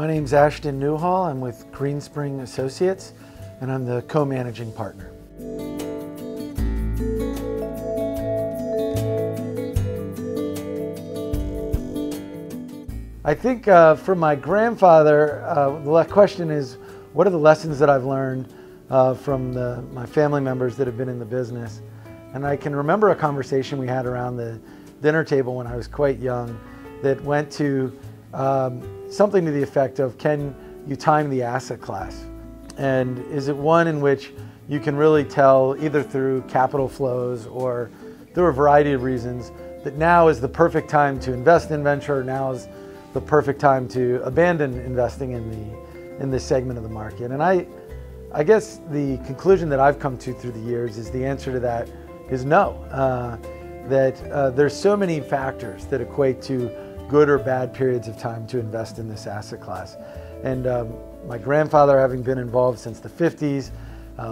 My name's Ashton Newhall. I'm with Greenspring Associates, and I'm the co-managing partner. I think for my grandfather, the question is, what are the lessons that I've learned from my family members that have been in the business? And I can remember a conversation we had around the dinner table when I was quite young that went to something to the effect of, can you time the asset class? And is it one in which you can really tell, either through capital flows or through a variety of reasons, that now is the perfect time to invest in venture, now is the perfect time to abandon investing in this segment of the market? And I guess the conclusion that I've come to through the years is the answer to that is no. That there's so many factors that equate to good or bad periods of time to invest in this asset class. And my grandfather having been involved since the 50s,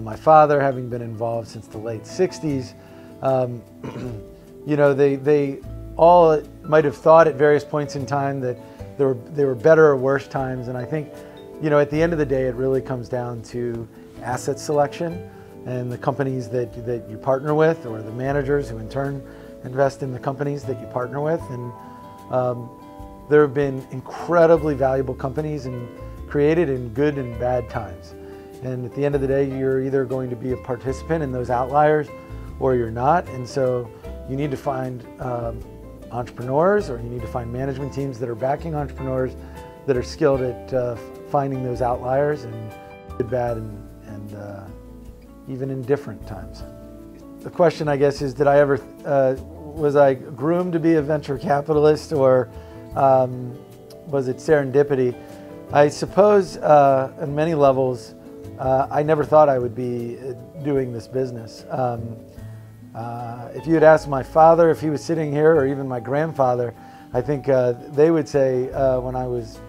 my father having been involved since the late 60s, you know, they all might have thought at various points in time that there were better or worse times. And I think, you know, at the end of the day, it really comes down to asset selection and the companies that you partner with, or the managers who in turn invest in the companies that you partner with. And there have been incredibly valuable companies and created in good and bad times. And at the end of the day, you're either going to be a participant in those outliers or you're not. And so you need to find entrepreneurs, or you need to find management teams that are backing entrepreneurs that are skilled at finding those outliers and good, bad, and even in different times. The question, I guess, is, did I ever, was I groomed to be a venture capitalist, or was it serendipity? I suppose on many levels, I never thought I would be doing this business. If you had asked my father if he was sitting here, or even my grandfather, I think they would say when I was,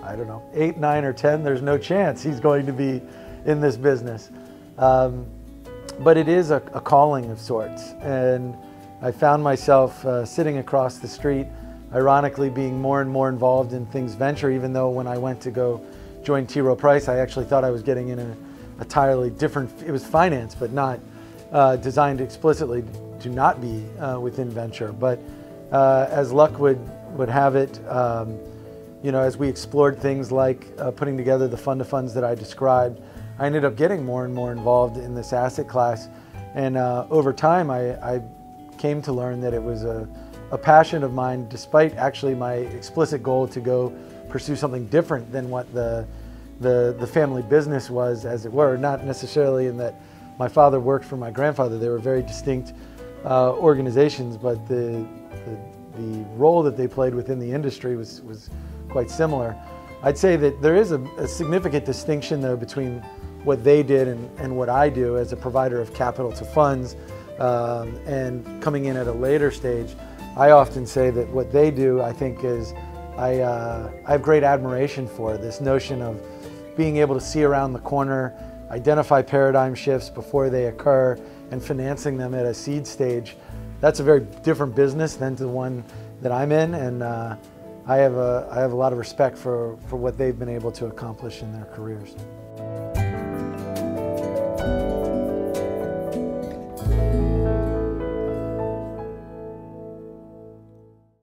I don't know, 8, 9, or 10, there's no chance he's going to be in this business. But it is a calling of sorts. And I found myself sitting across the street, ironically being more and more involved in things venture, even though when I went to go join T. Rowe Price, I actually thought I was getting in a entirely different, it was finance, but not designed explicitly to not be within venture. But as luck would have it, you know, as we explored things like putting together the fund of funds that I described, I ended up getting more and more involved in this asset class. And over time, I came to learn that it was a passion of mine, despite actually my explicit goal to go pursue something different than what the family business was, as it were. Not necessarily in that my father worked for my grandfather. They were very distinct organizations, but the role that they played within the industry was quite similar. I'd say that there is a significant distinction, though, between what they did and what I do as a provider of capital to funds, and coming in at a later stage. I often say that what they do, I think, is I have great admiration for this notion of being able to see around the corner, identify paradigm shifts before they occur, and financing them at a seed stage. That's a very different business than the one that I'm in, and I have a lot of respect for what they've been able to accomplish in their careers.